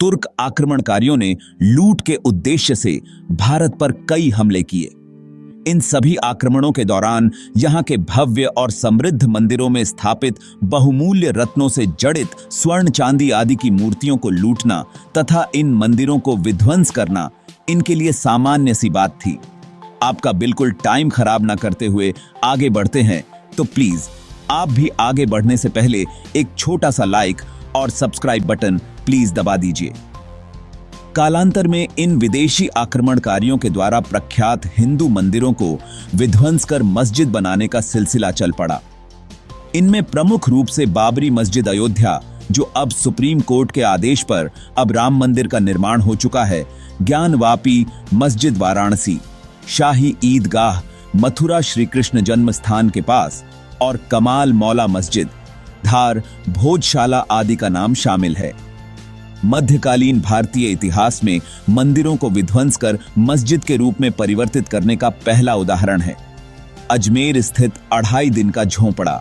तुर्क आक्रमणकारियों ने लूट के उद्देश्य से भारत पर कई हमले किए। इन सभी आक्रमणों के दौरान यहाँ के भव्य और समृद्ध मंदिरों में स्थापित बहुमूल्य रत्नों से जड़ित स्वर्ण चांदी आदि की मूर्तियों को लूटना तथा इन मंदिरों को विध्वंस करना इनके लिए सामान्य सी बात थी। आपका बिल्कुल टाइम खराब ना करते हुए आगे बढ़ते हैं, तो प्लीज आप भी आगे बढ़ने से पहले एक छोटा सा लाइक और सब्सक्राइब बटन प्लीज दबा दीजिए। कालांतर में इन विदेशी आक्रमणकारियों के द्वारा प्रख्यात हिंदू मंदिरों को विध्वंस कर मस्जिद बनाने का सिलसिला चल पड़ा। इनमें प्रमुख रूप से बाबरी मस्जिद अयोध्या, जो अब सुप्रीम कोर्ट के आदेश पर अब राम मंदिर का निर्माण हो चुका है, ज्ञानवापी मस्जिद वाराणसी, शाही ईदगाह मथुरा श्री कृष्ण जन्म स्थान के पास और कमाल मौला मस्जिद, धार, भोजशाला आदि का नाम शामिल है। मध्यकालीन भारतीय इतिहास में मंदिरों को विध्वंस कर मस्जिद के रूप में परिवर्तित करने का पहला उदाहरण है अजमेर स्थित अढ़ाई दिन का झोंपड़ा।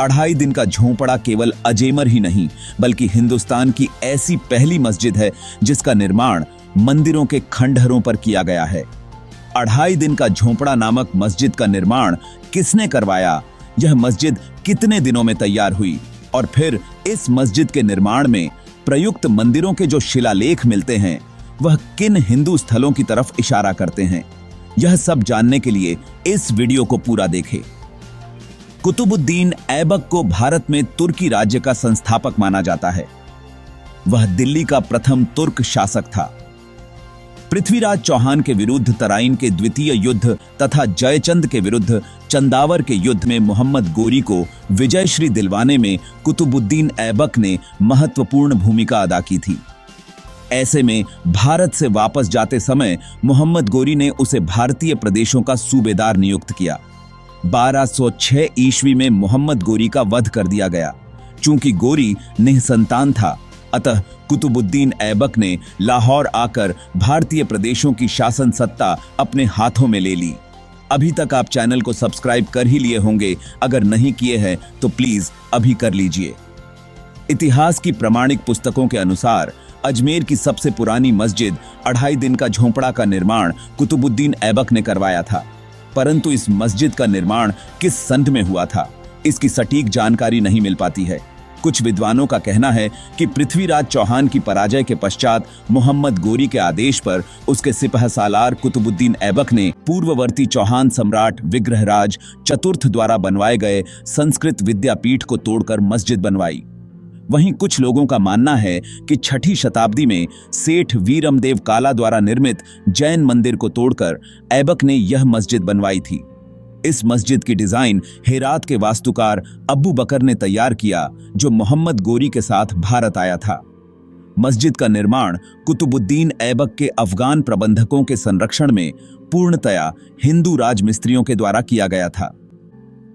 अढ़ाई दिन का झोंपड़ा केवल अजमेर ही नहीं बल्कि हिंदुस्तान की ऐसी पहली मस्जिद है जिसका निर्माण मंदिरों के खंडहरों पर किया गया है। अढ़ाई दिन का झोंपड़ा नामक मस्जिद का निर्माण किसने करवाया, यह मस्जिद कितने दिनों में तैयार हुई और फिर इस मस्जिद के निर्माण में प्रयुक्त मंदिरों के जो शिलालेख मिलते हैं वह किन हिंदू स्थलों की तरफ इशारा करते हैं, यह सब जानने के लिए इस वीडियो को पूरा देखें। कुतुबुद्दीन ऐबक को भारत में तुर्की राज्य का संस्थापक माना जाता है। वह दिल्ली का प्रथम तुर्क शासक था। पृथ्वीराज चौहान के विरुद्ध तराइन के द्वितीय युद्ध तथा जयचंद के विरुद्ध चंदावर के युद्ध में मोहम्मद गोरी को विजयश्री दिलवाने में कुतुबुद्दीन ऐबक ने महत्वपूर्ण भूमिका अदा की थी। ऐसे में भारत से वापस जाते समय मोहम्मद गोरी ने उसे भारतीय प्रदेशों का सूबेदार नियुक्त किया। 1206 ईस्वी में मोहम्मद गोरी का वध कर दिया गया। चूंकि गोरी निःसंतान था, अतः कुतुबुद्दीन ऐबक ने लाहौर आकर भारतीय प्रदेशों की शासन सत्ता अपने हाथों में ले ली। अभी तक आप चैनल को सब्सक्राइब कर ही लिए होंगे, अगर नहीं किए हैं तो प्लीज अभी कर लीजिए। इतिहास की प्रमाणिक पुस्तकों के अनुसार अजमेर की सबसे पुरानी मस्जिद अढ़ाई दिन का झोंपड़ा का निर्माण कुतुबुद्दीन ऐबक ने करवाया था, परंतु इस मस्जिद का निर्माण किस सन में हुआ था, इसकी सटीक जानकारी नहीं मिल पाती है। कुछ विद्वानों का कहना है कि पृथ्वीराज चौहान की पराजय के पश्चात मोहम्मद गोरी के आदेश पर उसके सिपहसालार कुतुबुद्दीन ऐबक ने पूर्ववर्ती चौहान सम्राट विग्रहराज चतुर्थ द्वारा बनवाए गए संस्कृत विद्यापीठ को तोड़कर मस्जिद बनवाई। वहीं कुछ लोगों का मानना है कि 6ठी शताब्दी में सेठ वीरमदेव काला द्वारा निर्मित जैन मंदिर को तोड़कर ऐबक ने यह मस्जिद बनवाई थी। इस मस्जिद की डिजाइन हेरात के वास्तुकार अब्बू बकर ने तैयार किया, जो मोहम्मद गोरी के साथ भारत आया था। मस्जिद का निर्माण कुतुबुद्दीन ऐबक के अफगान प्रबंधकों के संरक्षण में पूर्णतया हिंदू राजमिस्त्रियों के द्वारा किया गया था।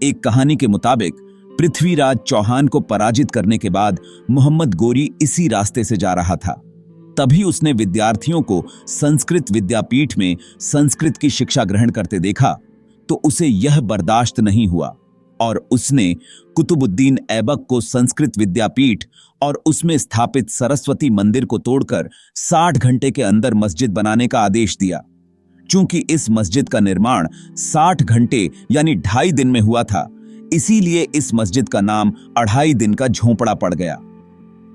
एक कहानी के मुताबिक पृथ्वीराज चौहान को पराजित करने के बाद मोहम्मद गोरी इसी रास्ते से जा रहा था। तभी उसने विद्यार्थियों को संस्कृत विद्यापीठ में संस्कृत की शिक्षा ग्रहण करते देखा तो उसे यह बर्दाश्त नहीं हुआ और उसने कुतुबुद्दीन ऐबक को संस्कृत विद्यापीठ और उसमें स्थापित सरस्वती मंदिर को तोड़कर 60 घंटे के अंदर मस्जिद बनाने का आदेश दिया। चूंकि इस मस्जिद का निर्माण 60 घंटे यानी 2.5 दिन में हुआ था, इसीलिए इस मस्जिद का नाम अढ़ाई दिन का झोंपड़ा पड़ गया।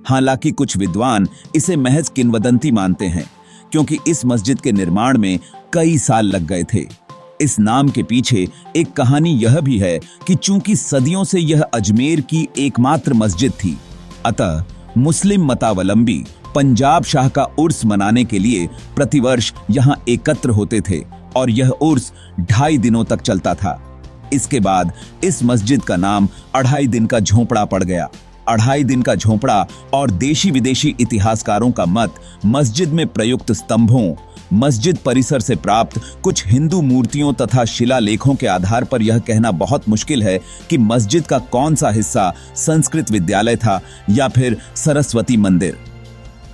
हालांकि कुछ विद्वान इसे महज किंवदंती मानते हैं, क्योंकि इस मस्जिद के निर्माण में कई साल लग गए थे। इस नाम के पीछे एक कहानी यह भी है कि चूंकि सदियों से यह अजमेर की एकमात्र मस्जिद थी, अतः मुस्लिम मतावलंबी पंजाब शाह का उर्स मनाने के लिए प्रतिवर्ष यहां एकत्र होते थे और यह उर्स 2.5 दिनों तक चलता था। इसके बाद इस मस्जिद का नाम अढ़ाई दिन का झोंपड़ा पड़ गया। अढ़ाई दिन का झोंपड़ा और देशी विदेशी इतिहासकारों का मत मस्जिद में प्रयुक्त स्तंभों, मस्जिद परिसर से प्राप्त कुछ हिंदू मूर्तियों तथा शिलालेखों के आधार पर यह कहना बहुत मुश्किल है कि मस्जिद का कौन सा हिस्सा संस्कृत विद्यालय था या फिर सरस्वती मंदिर।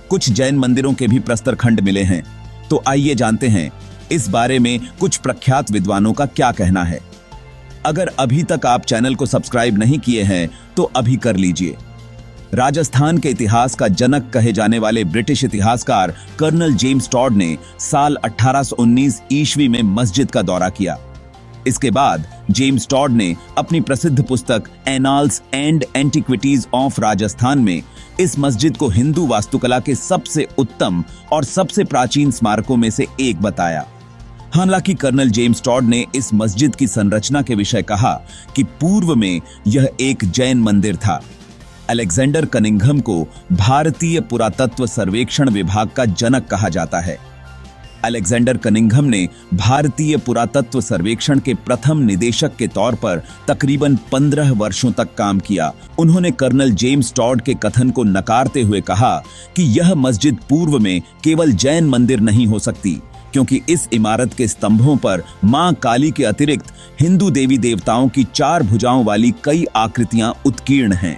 कुछ जैन मंदिरों के भी प्रस्तर खंड मिले हैं, तो आइए जानते हैं इस बारे में कुछ प्रख्यात विद्वानों का क्या कहना है। अगर अभी तक आप चैनल को सब्सक्राइब नहीं किए हैं तो अभी कर लीजिए। राजस्थान के इतिहास का जनक कहे जाने वाले ब्रिटिश इतिहासकार कर्नल जेम्स टॉड ने साल 1819 ईस्वी में मस्जिद का दौरा किया। इसके बाद जेम्स टॉड ने अपनी प्रसिद्ध पुस्तक annals and antiquities of Rajasthan में इस मस्जिद को हिंदू वास्तुकला के सबसे उत्तम और सबसे प्राचीन स्मारकों में से एक बताया। हालांकि कर्नल जेम्स टॉड ने इस मस्जिद की संरचना के विषय कहा कि पूर्व में यह एक जैन मंदिर था। अलेक्जेंडर कनिंघम को भारतीय पुरातत्व सर्वेक्षण विभाग का जनक कहा जाता है। अलेक्जेंडर कनिंघम ने भारतीय पुरातत्व सर्वेक्षण के प्रथम निदेशक के तौर पर तकरीबन 15 वर्षों तक काम किया। उन्होंने कर्नल जेम्स टॉड के कथन को नकारते हुए कहा कि यह मस्जिद पूर्व में केवल जैन मंदिर नहीं हो सकती, क्योंकि इस इमारत के स्तंभों पर मां काली के अतिरिक्त हिंदू देवी देवताओं की 4 भुजाओं वाली कई आकृतियां उत्कीर्ण हैं।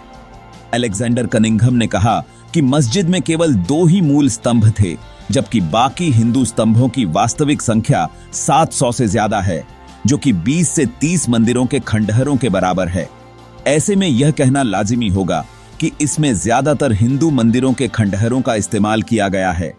अलेक्जेंडर कनिंघम ने कहा कि मस्जिद में केवल 2 ही मूल स्तंभ थे, जबकि बाकी हिंदू स्तंभों की वास्तविक संख्या 700 से ज्यादा है, जो कि 20 से 30 मंदिरों के खंडहरों के बराबर है। ऐसे में यह कहना लाजिमी होगा कि इसमें ज्यादातर हिंदू मंदिरों के खंडहरों का इस्तेमाल किया गया है।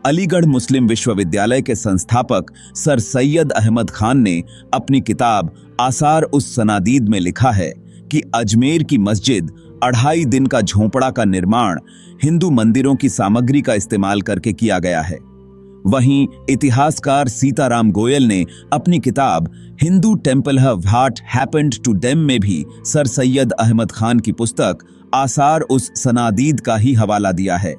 अलीगढ़ मुस्लिम विश्वविद्यालय के संस्थापक सर सैयद अहमद खान ने अपनी किताब आसार उस सनादीद में लिखा है कि अजमेर की मस्जिद 2.5 दिन का झोंपड़ा का निर्माण हिंदू मंदिरों की सामग्री का इस्तेमाल करके किया गया है। वहीं इतिहासकार सीताराम गोयल ने अपनी किताब Hindu temple what happened to them में भी सर सैयद अहमद खान की पुस्तक आसार उस सनादीद का ही हवाला दिया है।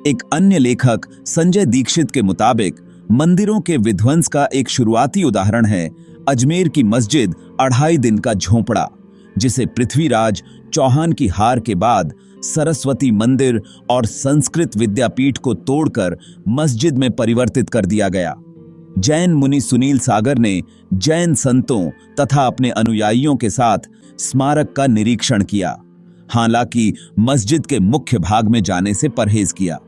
एक अन्य लेखक संजय दीक्षित के मुताबिक मंदिरों के विध्वंस का एक शुरुआती उदाहरण है अजमेर की मस्जिद 2.5 दिन का झोंपड़ा, जिसे पृथ्वीराज चौहान की हार के बाद सरस्वती मंदिर और संस्कृत विद्यापीठ को तोड़कर मस्जिद में परिवर्तित कर दिया गया। जैन मुनि सुनील सागर ने जैन संतों तथा अपने अनुयायियों के साथ स्मारक का निरीक्षण किया, हालांकि मस्जिद के मुख्य भाग में जाने से परहेज किया।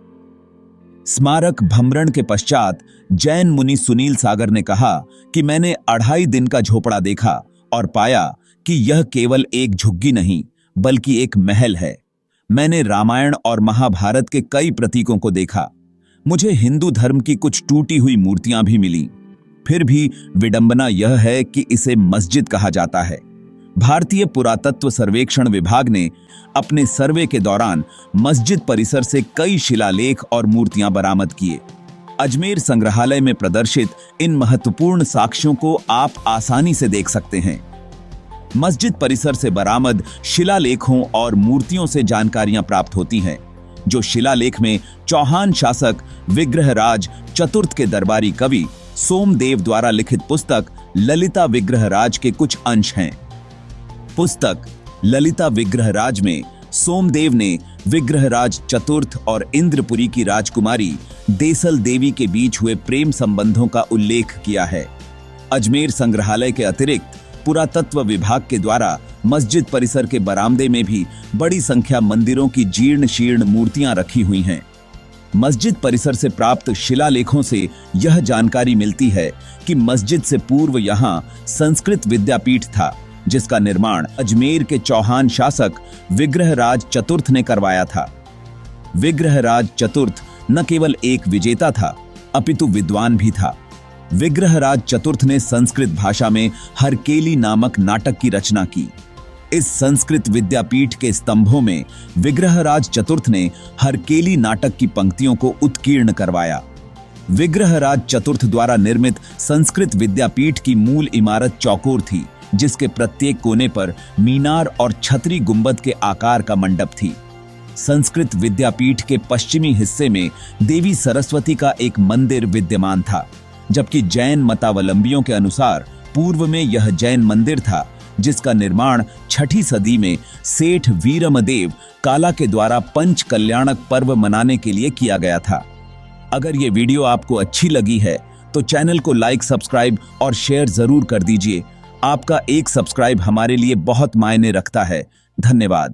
स्मारक भ्रमण के पश्चात जैन मुनि सुनील सागर ने कहा कि मैंने 2.5 दिन का झोपड़ा देखा और पाया कि यह केवल एक झुग्गी नहीं बल्कि एक महल है। मैंने रामायण और महाभारत के कई प्रतीकों को देखा। मुझे हिंदू धर्म की कुछ टूटी हुई मूर्तियां भी मिली। फिर भी विडंबना यह है कि इसे मस्जिद कहा जाता है। भारतीय पुरातत्व सर्वेक्षण विभाग ने अपने सर्वे के दौरान मस्जिद परिसर से कई शिलालेख और मूर्तियां बरामद किए। अजमेर संग्रहालय में प्रदर्शित इन महत्वपूर्ण साक्ष्यों को आप आसानी से देख सकते हैं। मस्जिद परिसर से बरामद शिलालेखों और मूर्तियों से जानकारियां प्राप्त होती हैं, जो शिलालेख में चौहान शासक विग्रहराज चतुर्थ के दरबारी कवि सोमदेव द्वारा लिखित पुस्तक ललिता विग्रहराज के कुछ अंश हैं। पुस्तक ललिता विग्रहराज में सोमदेव ने विग्रहराज चतुर्थ और इंद्रपुरी की राजकुमारी देसल देवी के बीच हुए प्रेम संबंधों का उल्लेख किया है। अजमेर संग्रहालय के अतिरिक्त पुरातत्व विभाग के द्वारा मस्जिद परिसर के बरामदे में भी बड़ी संख्या मंदिरों की जीर्ण शीर्ण मूर्तियां रखी हुई हैं। मस्जिद परिसर से प्राप्त शिलालेखों से यह जानकारी मिलती है कि मस्जिद से पूर्व यहां संस्कृत विद्यापीठ था, जिसका निर्माण अजमेर के चौहान शासक विग्रहराज चतुर्थ ने करवाया था। विग्रहराज चतुर्थ न केवल एक विजेता था, अपितु विद्वान भी था। विग्रहराज चतुर्थ ने संस्कृत भाषा में हरकेली नामक नाटक की रचना की। इस संस्कृत विद्यापीठ के स्तंभों में विग्रहराज चतुर्थ ने हरकेली नाटक की पंक्तियों को उत्कीर्ण करवाया। विग्रहराज चतुर्थ द्वारा निर्मित संस्कृत विद्यापीठ की मूल इमारत चौकोर थी, जिसके प्रत्येक कोने पर मीनार और छतरी गुंबद के आकार का मंडप थी। संस्कृत विद्यापीठ के पश्चिमी हिस्से में देवी सरस्वती का एक मंदिर विद्यमान था, जबकि जैन मतावलंबियों के अनुसार पूर्व में यह जैन मंदिर था, जिसका निर्माण 6ठी सदी में सेठ वीरमदेव काला के द्वारा पंच कल्याणक पर्व मनाने के लिए किया गया था। अगर ये वीडियो आपको अच्छी लगी है तो चैनल को लाइक, सब्सक्राइब और शेयर जरूर कर दीजिए। आपका एक सब्सक्राइब हमारे लिए बहुत मायने रखता है। धन्यवाद।